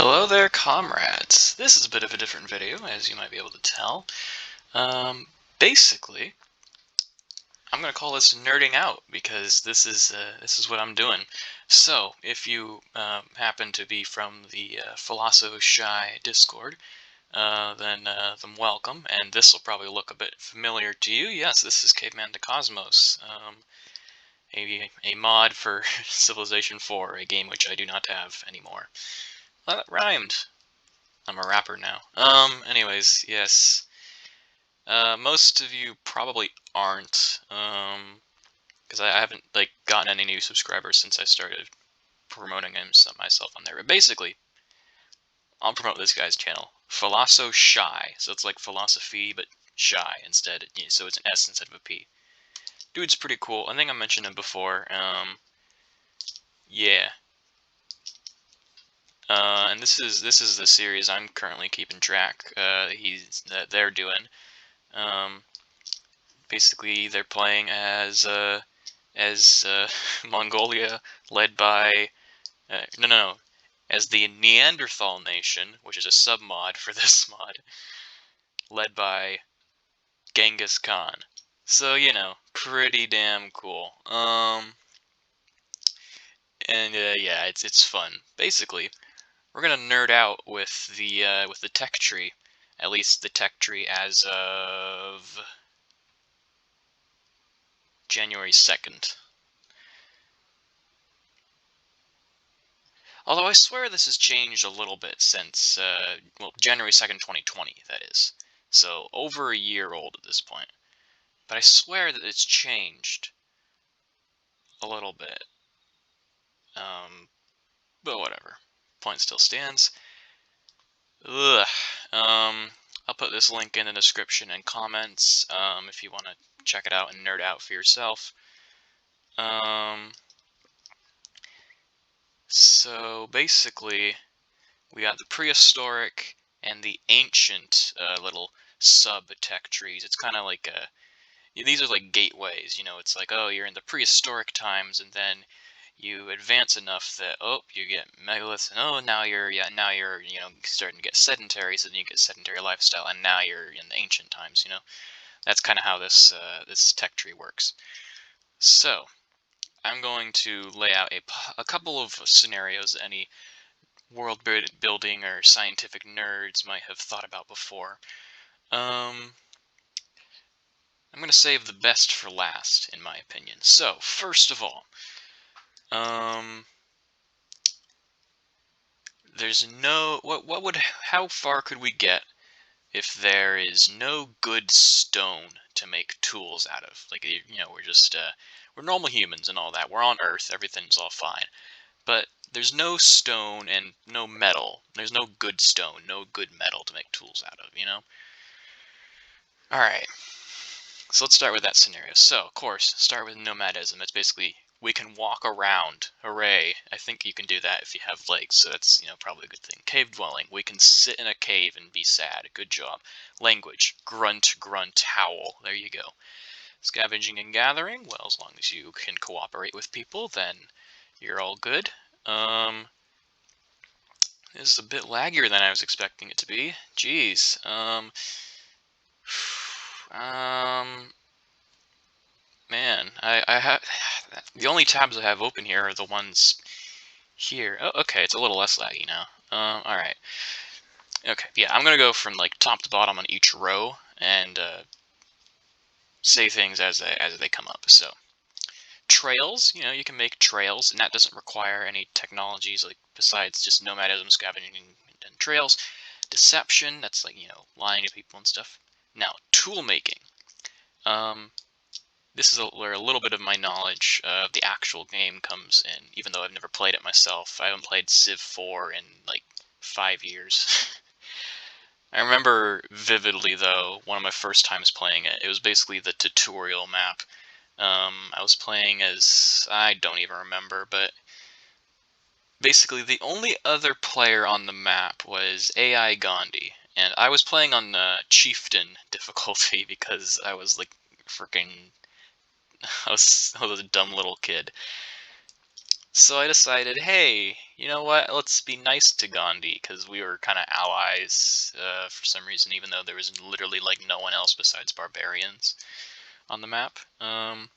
Hello there, comrades. This is a bit of a different video, as you might be able to tell. Basically, I'm gonna call this nerding out because this is what I'm doing. So, if you happen to be from the PhilosoShy Discord, then welcome. And this will probably look a bit familiar to you. Yes, this is Caveman to Cosmos, a mod for Civilization 4, a game which I do not have anymore. Well, that rhymed. I'm a rapper now. Anyways, yes. Most of you probably aren't, because I haven't, like, gotten any new subscribers since I started promoting myself on there. But basically, I'll promote this guy's channel, PhilosoShy. So it's like philosophy, but shy instead. So it's an S instead of a P. Dude's pretty cool. I think I mentioned him before. Yeah. And this is the series I'm currently keeping track. They're doing. Um, Basically, they're playing as Mongolia, led by no, as the Neanderthal nation, which is a submod for this mod, led by Genghis Khan. So pretty damn cool. And yeah, it's fun. Basically, we're gonna nerd out with the tech tree, at least the tech tree as of January 2nd. Although I swear this has changed a little bit since, well, January 2nd, 2020, that is. So, over a year old at this point. But I swear that it's changed a little bit. But whatever. Point still stands. Ugh. I'll put this link in the description and comments, if you want to check it out and nerd out for yourself. So, basically, we got the prehistoric and the ancient little sub-tech trees. It's kind of like these are like gateways, it's like, oh, you're in the prehistoric times, and then you advance enough that, oh, you get megaliths, and oh, now you're starting to get sedentary, so then you get sedentary lifestyle, and now you're in the ancient times, That's kind of how this tech tree works. So, I'm going to lay out a couple of scenarios that any world building or scientific nerds might have thought about before. I'm going to save the best for last, in my opinion. So, first of all, there's no, how far could we get if there is no good stone to make tools out of? Like, we're just, we're normal humans and all that. We're on Earth, everything's all fine. But there's no stone and no metal. There's no good stone, no good metal to make tools out of, Alright, so let's start with that scenario. So, of course, start with nomadism. It's basically, we can walk around. Hooray. I think you can do that if you have legs, so that's, probably a good thing. Cave dwelling. We can sit in a cave and be sad. Good job. Language. Grunt, grunt, howl. There you go. Scavenging and gathering. Well, as long as you can cooperate with people, then you're all good. This is a bit laggier than I was expecting it to be. Jeez. Man, I have the only tabs I have open here are the ones here. Oh, okay, it's a little less laggy now. All right. Okay, yeah, I'm gonna go from like top to bottom on each row and say things as they come up. So, trails, you can make trails, and that doesn't require any technologies like besides just nomadism, scavenging, and trails. Deception, that's like lying to people and stuff. Now, tool making. This is where a little bit of my knowledge of the actual game comes in, even though I've never played it myself. I haven't played Civ 4 in like 5 years. I remember vividly, though, one of my first times playing it. It was basically the tutorial map. I was playing as, I don't even remember, but basically the only other player on the map was AI Gandhi. And I was playing on Chieftain difficulty because I was like freaking I was a dumb little kid. So I decided, hey, you know what? Let's be nice to Gandhi because we were kind of allies for some reason, even though there was literally like no one else besides barbarians on the map. And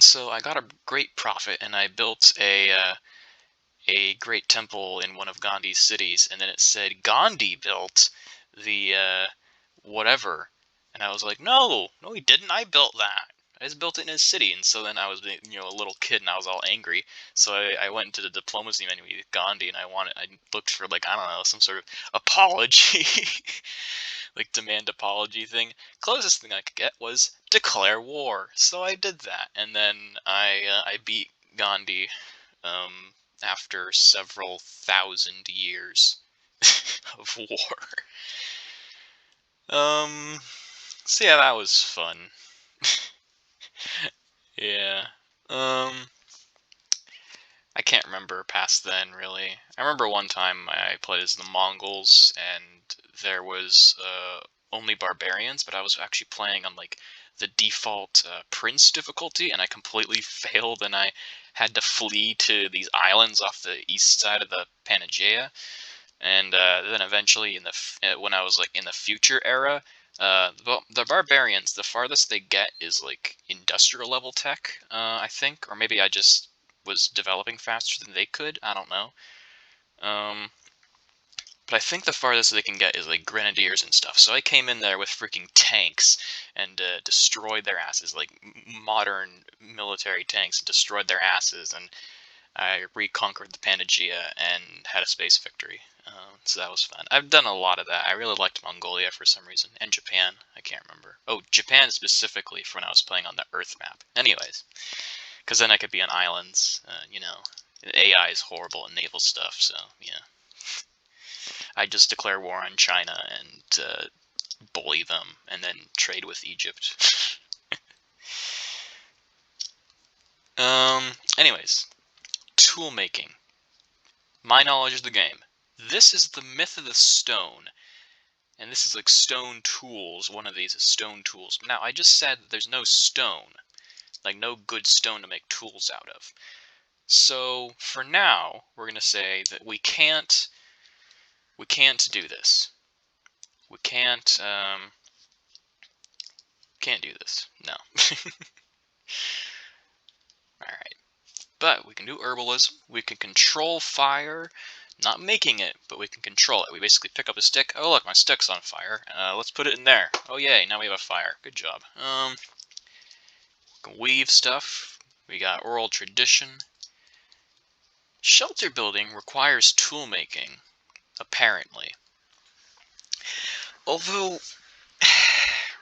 so I got a great profit, and I built a great temple in one of Gandhi's cities, and then it said Gandhi built the whatever, and I was like, no, no, he didn't. I built that. I just built it in his city. And so then I was, a little kid, and I was all angry. So I went into the diplomacy menu with Gandhi, and I looked for like, I don't know, some sort of apology, like demand apology thing. Closest thing I could get was declare war. So I did that, and then I beat Gandhi um, after several thousand years of war. Um, so yeah, that was fun. Yeah. Um, I can't remember past then, really. I remember one time I played as the Mongols, and there was only barbarians, but I was actually playing on like the default Prince difficulty, and I completely failed, and I had to flee to these islands off the east side of the Pangaea. And then eventually, when I was like in the future era, the barbarians, the farthest they get is like industrial level tech, I think, or maybe I just was developing faster than they could. I don't know. Um, but I think the farthest they can get is like grenadiers and stuff. So I came in there with freaking tanks and destroyed their asses, like modern military tanks, and destroyed their asses, and I reconquered the Pangaea and had a space victory. So that was fun. I've done a lot of that. I really liked Mongolia for some reason, and Japan. I can't remember. Oh, Japan specifically for when I was playing on the Earth map. Anyways, because then I could be on islands. AI is horrible at naval stuff, so yeah. I just declare war on China and bully them, and then trade with Egypt. Anyways, tool making. My knowledge of the game. This is the myth of the stone. And this is like stone tools. One of these is stone tools. Now, I just said that there's no stone. Like, no good stone to make tools out of. So, for now, we're going to say that we can't do this. We can't do this. No. Alright. But we can do herbalism. We can control fire. Not making it, but we can control it. We basically pick up a stick. Oh, look, my stick's on fire. Let's put it in there. Oh, yay, now we have a fire. Good job. We can weave stuff. We got oral tradition. Shelter building requires tool making, apparently. Although,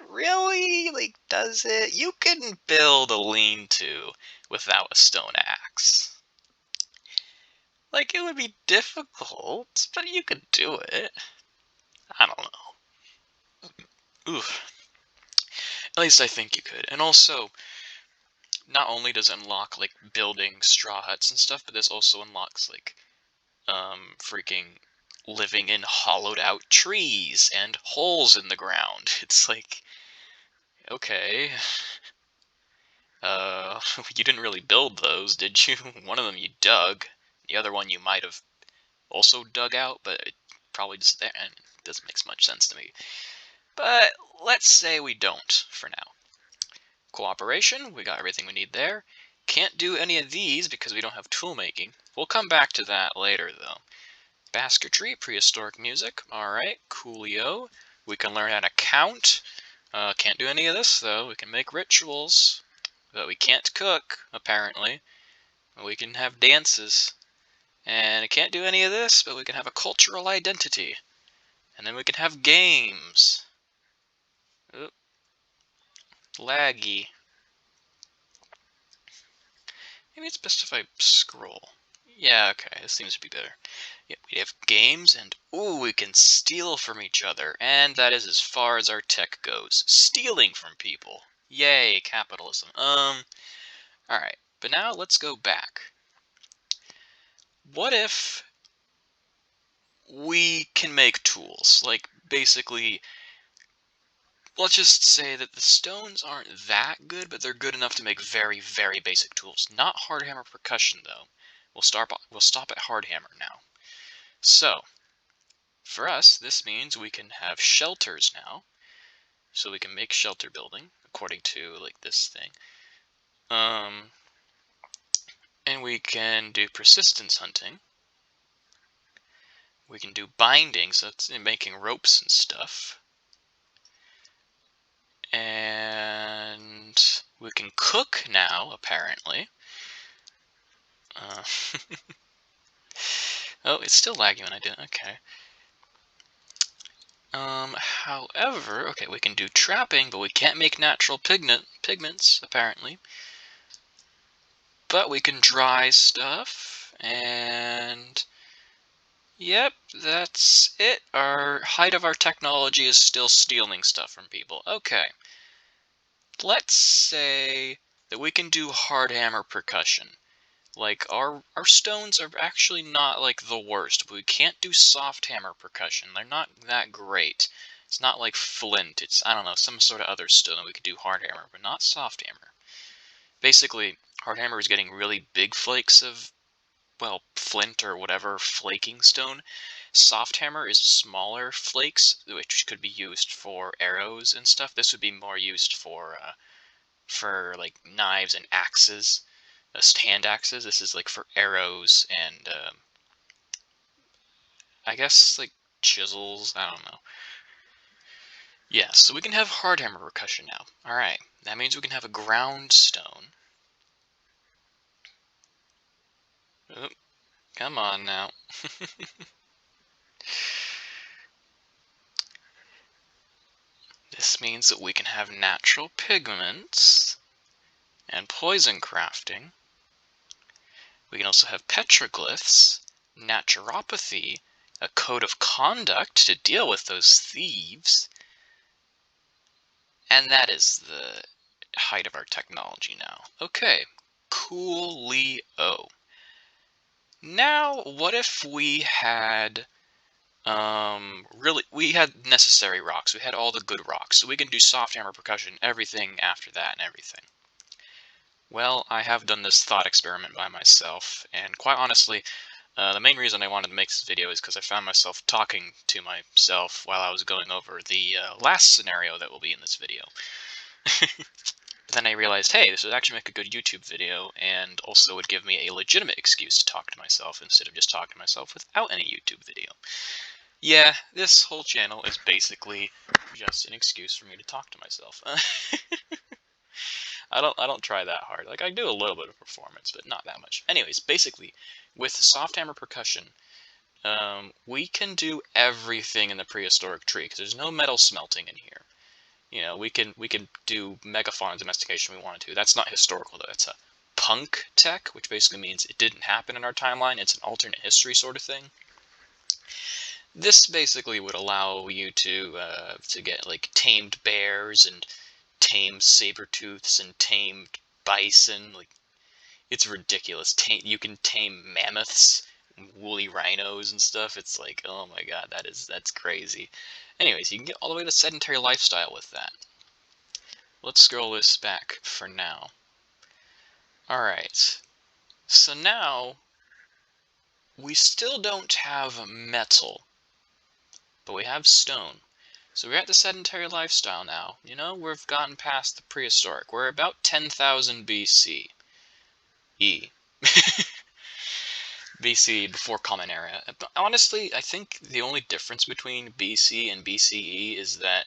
really? Like, does it? You can build a lean-to without a stone axe. Like, it would be difficult, but you could do it. I don't know. Oof. At least I think you could. And also, not only does it unlock, like, building straw huts and stuff, but this also unlocks, like, freaking living in hollowed out trees and holes in the ground. It's like, okay, you didn't really build those, did you? One of them you dug, the other one you might have also dug out, but it probably just there, and it doesn't make much sense to me. But let's say we don't for now. Cooperation, we got everything we need there. Can't do any of these because we don't have tool making. We'll come back to that later, though. Basketry, prehistoric music. Alright, coolio. We can learn how to count. Can't do any of this, though. We can make rituals. But we can't cook, apparently. We can have dances. And I can't do any of this, but we can have a cultural identity. And then we can have games. Oop, laggy. Maybe it's best if I scroll. Yeah, okay, this seems to be better. Yeah, we have games, and ooh, we can steal from each other, and that is as far as our tech goes. Stealing from people. Yay, capitalism. Alright, but now let's go back. What if we can make tools? Like, basically, let's just say that the stones aren't that good, but they're good enough to make very, very basic tools. Not hard hammer percussion, though. We'll stop at hard hammer now. So for us, this means we can have shelters now. So we can make shelter building according to like this thing. And we can do persistence hunting. We can do binding, so it's making ropes and stuff. And we can cook now, apparently. Oh, it's still lagging when I do it. Okay. However, okay, we can do trapping, but we can't make natural pigments, apparently. But we can dry stuff, and yep, that's it. Our height of our technology is still stealing stuff from people. Okay. Let's say that we can do hard hammer percussion. Like, our stones are actually not, like, the worst, but we can't do soft hammer percussion. They're not that great. It's not like flint. It's, I don't know, some sort of other stone that we could do hard hammer, but not soft hammer. Basically, hard hammer is getting really big flakes of, well, flint or whatever flaking stone. Soft hammer is smaller flakes, which could be used for arrows and stuff. This would be more used for like knives and axes, hand axes. This is like for arrows and I guess like chisels. I don't know. Yeah, so we can have hard hammer percussion now. All right, that means we can have a ground stone. Oh, come on now. This means that we can have natural pigments and poison crafting. We can also have petroglyphs, naturopathy, a code of conduct to deal with those thieves. And that is the height of our technology now. Okay, coolio. Now, what if we had, we had necessary rocks. We had all the good rocks. So we can do soft hammer percussion, everything after that and everything. Well, I have done this thought experiment by myself, and quite honestly, the main reason I wanted to make this video is because I found myself talking to myself while I was going over the last scenario that will be in this video. But then I realized, hey, this would actually make a good YouTube video, and also would give me a legitimate excuse to talk to myself instead of just talking to myself without any YouTube video. Yeah, this whole channel is basically just an excuse for me to talk to myself. I don't try that hard. Like, I do a little bit of performance, but not that much. Anyways, basically, with soft hammer percussion, we can do everything in the prehistoric tree because there's no metal smelting in here. You know, we can do megafauna domestication if we wanted to. That's not historical though. It's a punk tech, which basically means it didn't happen in our timeline. It's an alternate history sort of thing. This basically would allow you to get like tamed bears and tamed saber-tooths and tamed bison. Like, it's ridiculous. You can tame mammoths, woolly rhinos and stuff. It's like, oh my god, that's crazy. Anyways, you can get all the way to sedentary lifestyle with that. Let's scroll this back for now. Alright, so now we still don't have metal, but we have stone. So we're at the sedentary lifestyle now. You know, we've gotten past the prehistoric. We're about 10,000 BC. BC, before Common Era. But honestly, I think the only difference between BC and BCE is that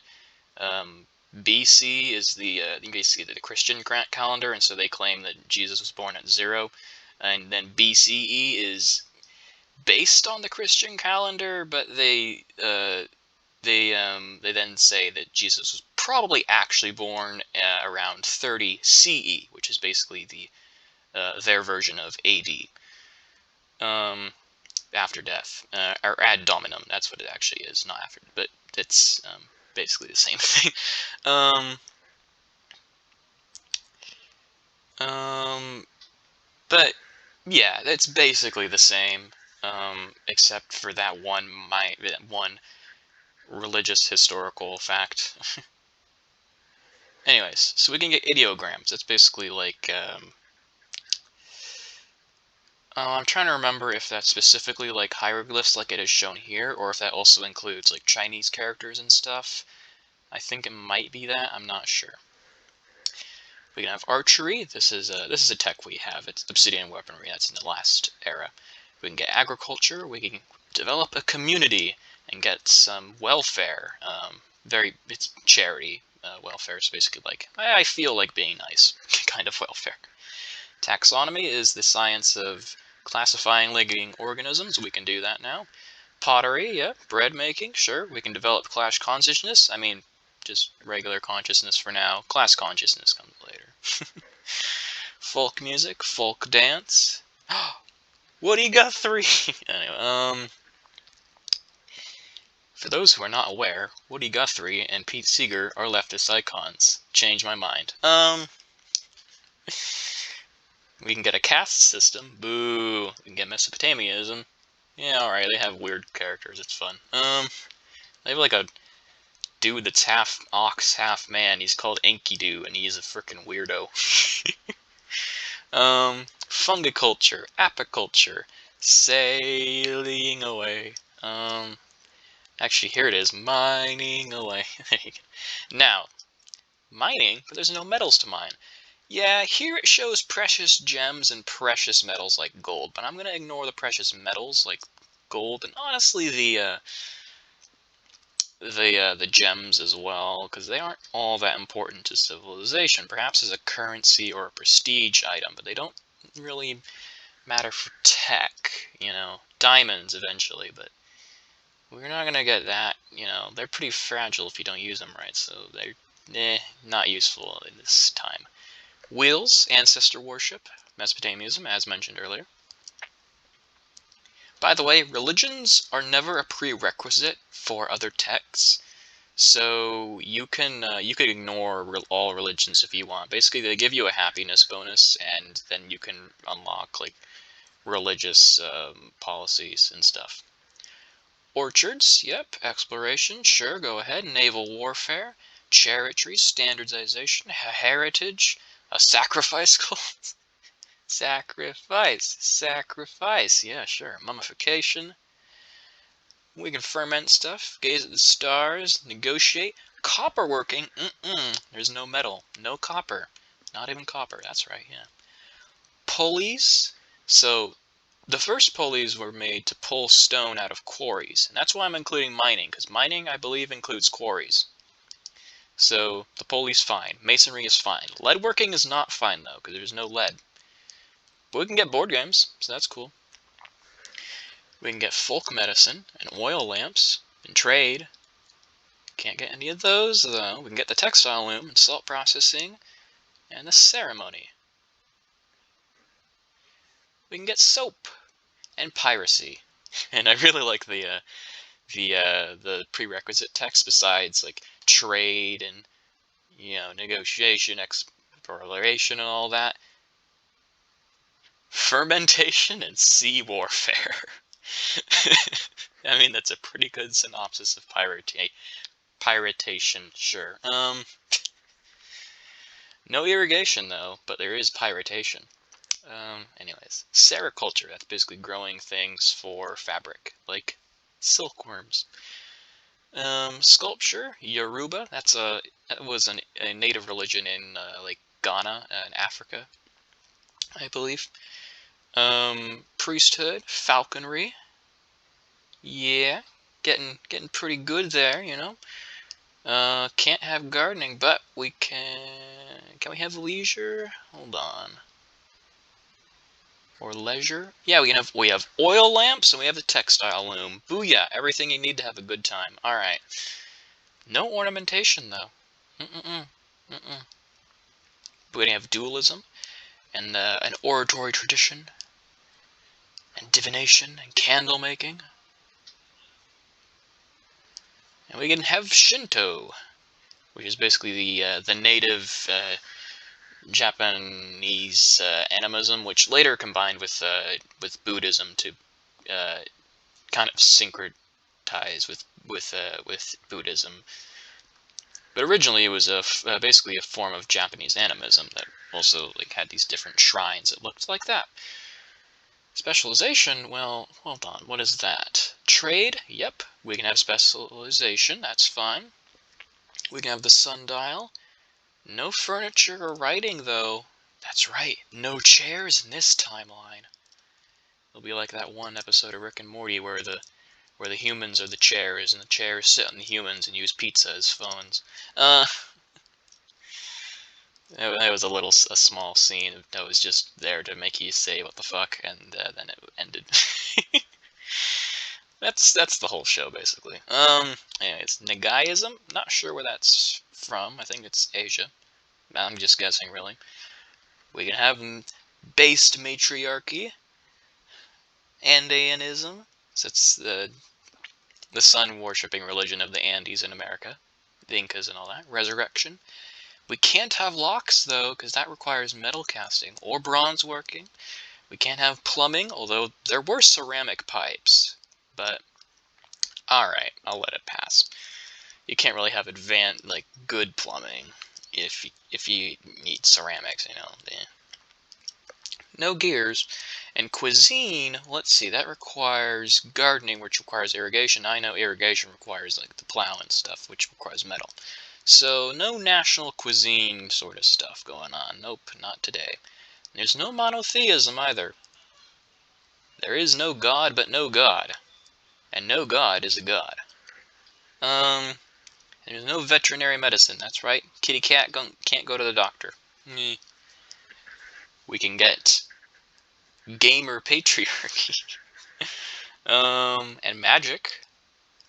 BC is basically the Christian calendar, and so they claim that Jesus was born at 0, and then BCE is based on the Christian calendar, but they then say that Jesus was probably actually born around 30 CE, which is basically their version of AD. After death, or ad dominum, that's what it actually is, not after, but it's basically the same thing. But yeah, it's basically the same, except for that one religious historical fact. Anyways, so we can get ideograms. It's basically like I'm trying to remember if that's specifically like hieroglyphs like it is shown here, or if that also includes like Chinese characters and stuff. I think it might be that, I'm not sure. We can have archery. This is a tech we have. It's obsidian weaponry. That's in the last era. We can get agriculture. We can develop a community and get some welfare. It's charity welfare. Is basically like I feel like being nice kind of welfare. Taxonomy is the science of classifying living organisms. We can do that now. Pottery, yeah. Bread making, sure. We can develop class consciousness. I mean, just regular consciousness for now. Class consciousness comes later. Folk music, folk dance. Woody Guthrie! Anyway, for those who are not aware, Woody Guthrie and Pete Seeger are leftist icons. Change my mind. We can get a caste system. Boo. We can get Mesopotamianism. Yeah, alright, they have weird characters. It's fun. They have like a dude that's half ox, half man. He's called Enkidu, and he's a freaking weirdo. Fungiculture, apiculture, sailing away. Actually, here it is, mining away. Now, mining, but there's no metals to mine. Yeah, here it shows precious gems and precious metals like gold, but I'm gonna ignore the precious metals like gold and honestly the gems as well, because they aren't all that important to civilization. Perhaps as a currency or a prestige item, but they don't really matter for tech, you know. Diamonds eventually, but we're not gonna get that, you know. They're pretty fragile if you don't use them right, so they're not useful at this time. Wheels, ancestor worship, Mesopotamianism, as mentioned earlier. By the way, religions are never a prerequisite for other texts. So you could ignore all religions if you want. Basically, they give you a happiness bonus, and then you can unlock like religious policies and stuff. Orchards, yep. Exploration, sure. Go ahead. Naval warfare, chariotry, standardization, heritage, a sacrifice cult. Sacrifice. Yeah, sure. Mummification. We can ferment stuff, gaze at the stars, negotiate. Copper working? There's no metal. No copper. Not even copper, that's right, yeah. Pulleys. So, the first pulleys were made to pull stone out of quarries. And that's why I'm including mining, because mining, I believe, includes quarries. So, the pulley's fine. Masonry is fine. Leadworking is not fine, though, because there's no lead. But we can get board games, so that's cool. We can get folk medicine and oil lamps and trade. Can't get any of those, though. We can get the textile loom and salt processing and the ceremony. We can get soap and piracy. And I really like the prerequisite text besides like trade and negotiation, exploration, and all that. Fermentation and sea warfare. I mean, that's a pretty good synopsis of piratation, sure. No irrigation though, but there is piratation. Anyways, sericulture, that's basically growing things for fabric, like silkworms. Sculpture, Yoruba, that was a native religion in like Ghana and Africa, I believe. Priesthood, falconry. Yeah, getting pretty good there, you know. Can't have gardening, but we can. Can we have leisure? Hold on. Or leisure? Yeah, we have oil lamps and we have the textile loom. Booyah! Everything you need to have a good time. All right. No ornamentation though. Mm-mm. Mm-mm. We have dualism and an oratory tradition and divination and candle making. And we can have Shinto, which is basically the native Japanese animism, which later combined with Buddhism to kind of syncretize with Buddhism. But originally, it was basically a form of Japanese animism that also like had these different shrines that looked like that. Specialization, well, hold on, what is that? Trade, yep, we can have specialization, that's fine. We can have the sundial. No furniture or writing, though. That's right, no chairs in this timeline. It'll be like that one episode of Rick and Morty where the humans are the chairs, and the chairs sit on the humans and use pizza as phones. It was a small scene that was just there to make you say what the fuck, and then it ended. That's the whole show, basically. Anyways, Nagaiism, not sure where that's from. I think it's Asia. I'm just guessing, really. We can have based matriarchy, Andeanism. So it's the sun-worshipping religion of the Andes in America, the Incas and all that. Resurrection. We can't have locks, though, because that requires metal casting or bronze working. We can't have plumbing, although there were ceramic pipes. But, alright, I'll let it pass. You can't really have good plumbing if you need ceramics, you know. No gears. And cuisine, let's see, that requires gardening, which requires irrigation. I know irrigation requires, like, the plow and stuff, which requires metal. So, no national cuisine sort of stuff going on. Nope, not today. There's no monotheism either. There is no god but no god. And no god is a god. There's no veterinary medicine, that's right. Kitty cat can't go to the doctor. We can get gamer patriarchy. And magic.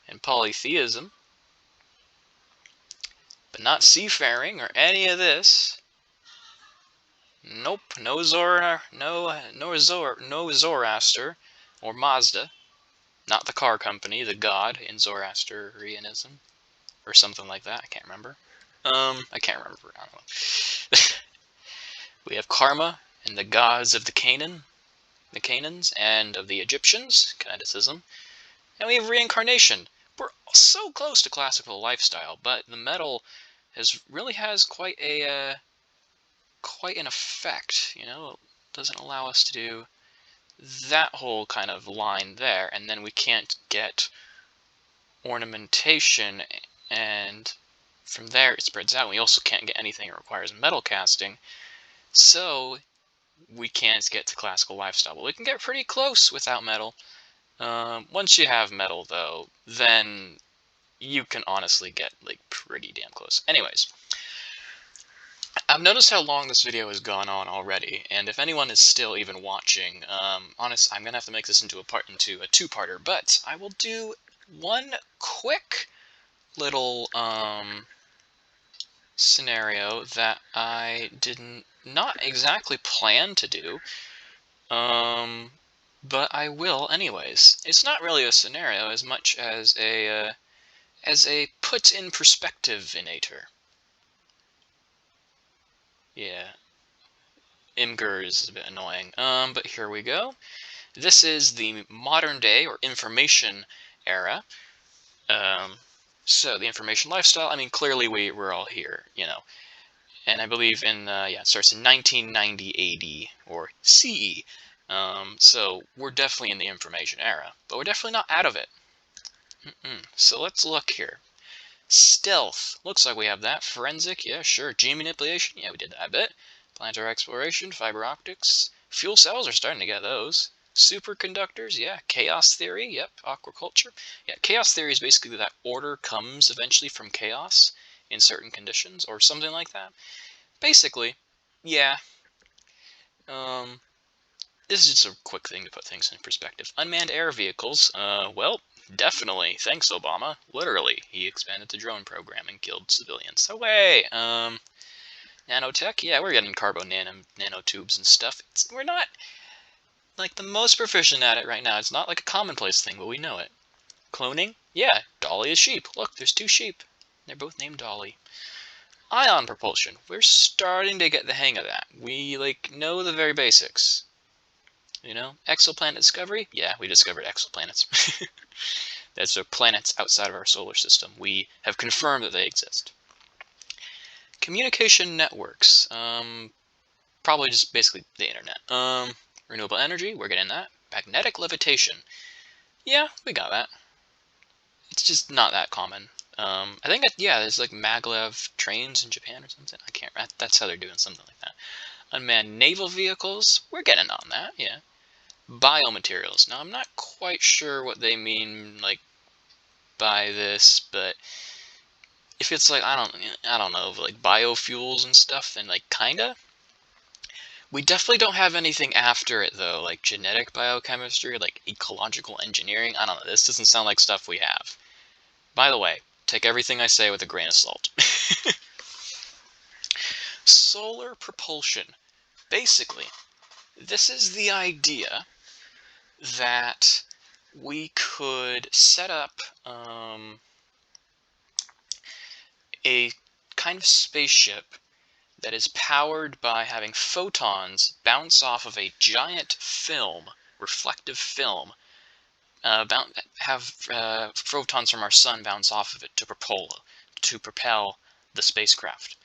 And polytheism. But not seafaring or any of this. Nope, no Zoroaster or Mazda. Not the car company, the god in Zoroastrianism. Or something like that, I can't remember. I can't remember, I don't know. We have karma and the gods of the Canaans, and of the Egyptians, kineticism. And we have reincarnation. We're so close to classical lifestyle, but the metal really has quite an effect, you know? It doesn't allow us to do that whole kind of line there, and then we can't get ornamentation, and from there it spreads out. We also can't get anything that requires metal casting, so we can't get to classical lifestyle. But we can get pretty close without metal. Once you have metal, though, then you can honestly get, like, pretty damn close. Anyways, I've noticed how long this video has gone on already, and if anyone is still even watching, I'm gonna have to make this into a two-parter, but I will do one quick little, scenario that I not exactly plan to do, but I will anyways. It's not really a scenario as much as a put in perspective-inator. Yeah, Imgur is a bit annoying. But here we go. This is the modern day or information era. So the information lifestyle, I mean, clearly we're all here, you know. And I believe it starts in 1990 AD or CE. So we're definitely in the information era, but we're definitely not out of it. So let's look here. Stealth, looks like we have that. Forensic, yeah, sure. Gene manipulation, yeah, we did that a bit. Planetary exploration, fiber optics. Fuel cells are starting to get those. Superconductors, yeah. Chaos theory, yep. Aquaculture. Yeah, chaos theory is basically that order comes eventually from chaos in certain conditions, or something like that. Basically, yeah. This is just a quick thing to put things in perspective. Unmanned air vehicles, well, definitely. Thanks, Obama. Literally, he expanded the drone program and killed civilians. Away! Nanotech, yeah, we're getting nanotubes and stuff. We're not, like, the most proficient at it right now. It's not, like, a commonplace thing, but we know it. Cloning, yeah, Dolly is sheep. Look, there's two sheep. They're both named Dolly. Ion propulsion, we're starting to get the hang of that. We, like, know the very basics. You know, exoplanet discovery? Yeah, we discovered exoplanets. Those are planets outside of our solar system. We have confirmed that they exist. Communication networks. Probably just basically the internet. Renewable energy, we're getting that. Magnetic levitation. Yeah, we got that. It's just not that common. I think that, yeah, there's like maglev trains in Japan or something. I can't. That's how they're doing something like that. Unmanned naval vehicles, we're getting on that. Yeah. Biomaterials. Now I'm not quite sure what they mean like by this, but if it's like I don't know, like biofuels and stuff, then like kinda. We definitely don't have anything after it though, like genetic biochemistry, like ecological engineering. I don't know. This doesn't sound like stuff we have. By the way, take everything I say with a grain of salt. Solar propulsion. Basically, this is the idea that we could set up a kind of spaceship that is powered by having photons bounce off of a giant film, reflective film, have photons from our sun bounce off of it to propel the spacecraft.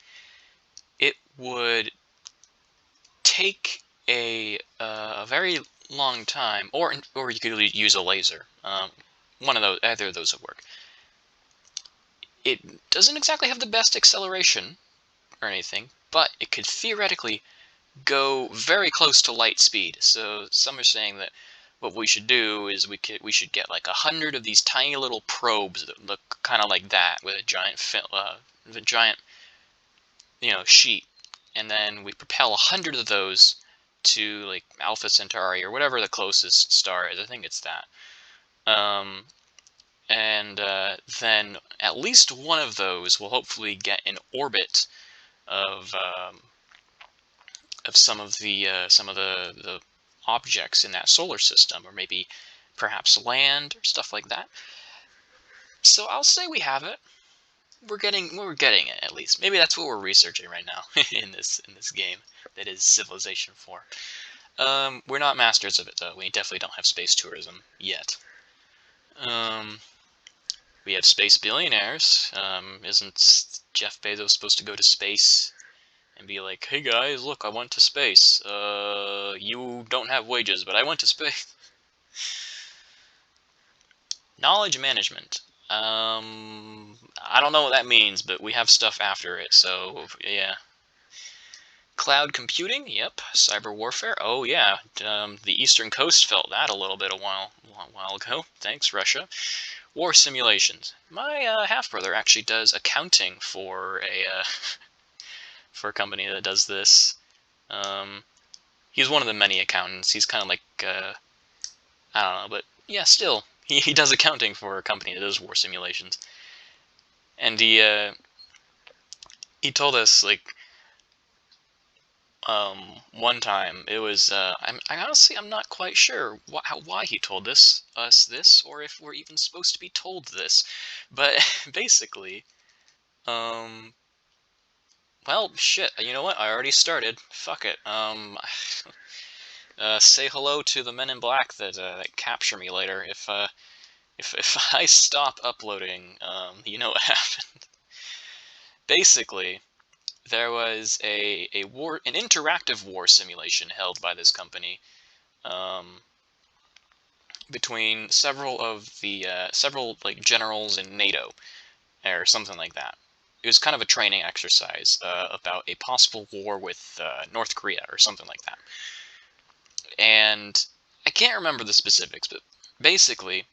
It would take a very long time, or you could use a laser. One of those, either of those would work. It doesn't exactly have the best acceleration or anything, but it could theoretically go very close to light speed. So some are saying that what we should do is we should get like 100 of these tiny little probes that look kind of like that with a giant sheet, and then we propel 100 of those to like Alpha Centauri or whatever the closest star is. I think it's that. And then at least one of those will hopefully get in orbit of some of the objects in that solar system, or maybe perhaps land or stuff like that. So I'll say we have it. We're getting it at least. Maybe that's what we're researching right now in this game that is Civilization 4. We're not masters of it though. We definitely don't have space tourism yet. We have space billionaires. Isn't Jeff Bezos supposed to go to space and be like, "Hey guys, look, I went to space. You don't have wages, but I went to space." Knowledge management. I don't know what that means, but we have stuff after it, so yeah. Cloud computing, yep. Cyber warfare, oh yeah. The Eastern Coast felt that a little bit a while ago. Thanks, Russia. War simulations. My half-brother actually does accounting for for a company that does this. He's one of the many accountants. He's kind of like, I don't know, but yeah, still. He does accounting for a company that does war simulations. And he told us, like, one time, it was, I'm not quite sure why he told us this, or if we're even supposed to be told this. But basically, well, shit, you know what? I already started. Fuck it. Say hello to the men in black that capture me later. If I stop uploading, you know what happened. Basically, there was an interactive war simulation held by this company, between several like generals in NATO or something like that. It was kind of a training exercise about a possible war with North Korea or something like that. And I can't remember the specifics, but basically,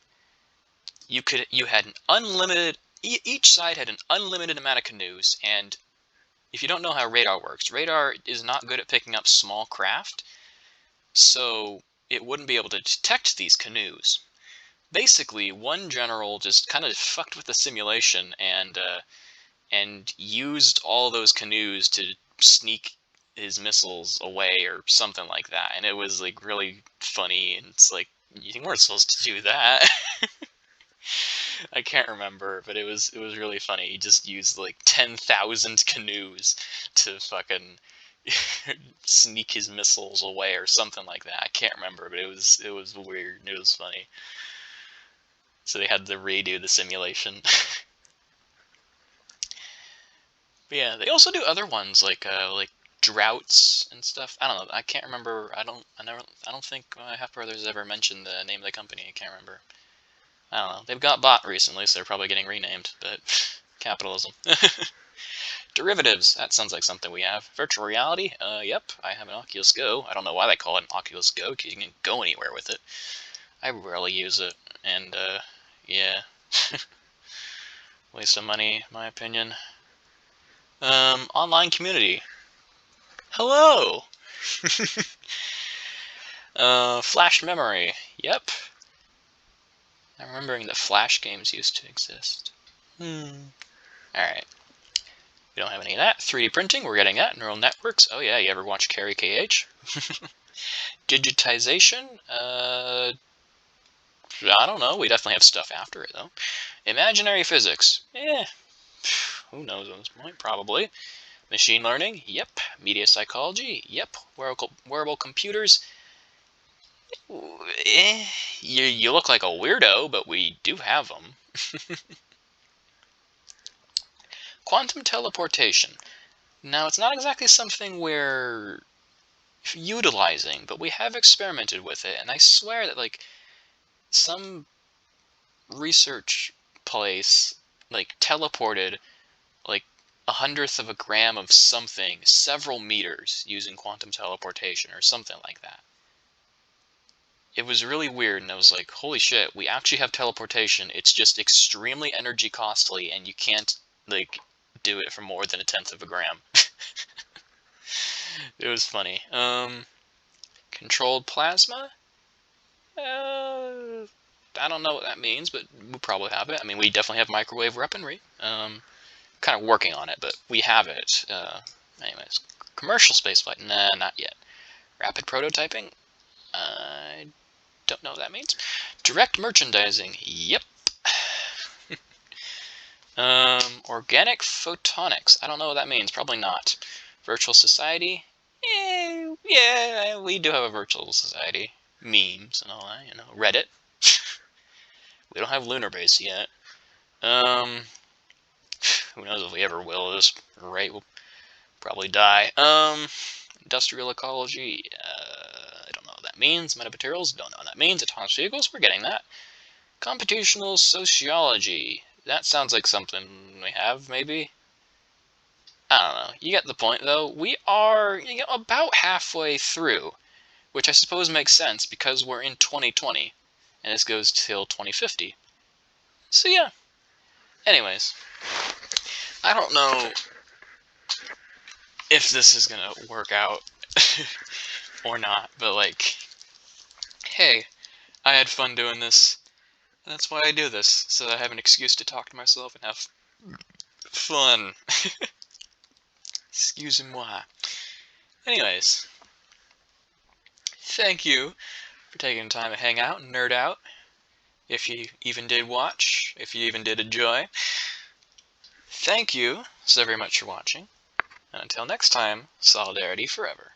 you had an unlimited. Each side had an unlimited amount of canoes, and if you don't know how radar works, radar is not good at picking up small craft, so it wouldn't be able to detect these canoes. Basically, one general just kind of fucked with the simulation and used all those canoes to sneak his missiles away or something like that, and it was like really funny. And it's like, you weren't supposed to do that. I can't remember, but it was really funny. He just used like 10,000 canoes to fucking sneak his missiles away or something like that. I can't remember, but it was weird. It was funny. So they had to redo the simulation. But yeah, they also do other ones like droughts and stuff. I don't know. I can't remember. I don't think my half brothers ever mentioned the name of the company. I can't remember. I don't know. They've got bought recently, so they're probably getting renamed. But capitalism. Derivatives. That sounds like something we have. Virtual reality. Yep. I have an Oculus Go. I don't know why they call it an Oculus Go, because you can go anywhere with it. I rarely use it, and yeah. Waste of money, in my opinion. Online community. Hello! Flash memory. Yep. I'm remembering that Flash games used to exist. Alright. We don't have any of that. 3D printing, we're getting that. Neural networks. Oh yeah, you ever watch Carrie KH? Digitization? I don't know. We definitely have stuff after it, though. Imaginary physics. Who knows at this point? Probably. Machine learning? Yep. Media psychology? Yep. Wearable computers? You look like a weirdo, but we do have them. Quantum teleportation. Now, it's not exactly something we're utilizing, but we have experimented with it, and I swear that, like, some research place, like, teleported, like, 1/100th of a gram of something several meters using quantum teleportation or something like that. It was really weird, and I was like, holy shit, we actually have teleportation. It's just extremely energy costly, and you can't, like, do it for more than 1/10 of a gram. It was funny. Controlled plasma? I don't know what that means, but we probably have it. I mean, we definitely have microwave weaponry. Kind of working on it, but we have it. Anyways, commercial spaceflight? Nah, not yet. Rapid prototyping? I don't know what that means. Direct merchandising? Yep. Organic photonics? I don't know what that means. Probably not. Virtual society? Yeah, we do have a virtual society. Memes and all that, you know. Reddit. We don't have lunar base yet. Who knows if we ever will at this rate. We'll probably die. Industrial ecology. I don't know what that means. Metamaterials. Don't know what that means. Autonomous vehicles. We're getting that. Computational sociology. That sounds like something we have, maybe. I don't know. You get the point, though. We are about halfway through, which I suppose makes sense because we're in 2020, and this goes till 2050. So yeah. Anyways, I don't know if this is gonna work out or not, but like, hey, I had fun doing this, and that's why I do this, so that I have an excuse to talk to myself and have fun. Excusez-moi. Anyways, thank you for taking time to hang out and nerd out. If you even did watch, if you even did enjoy. Thank you so very much for watching, and until next time, solidarity forever.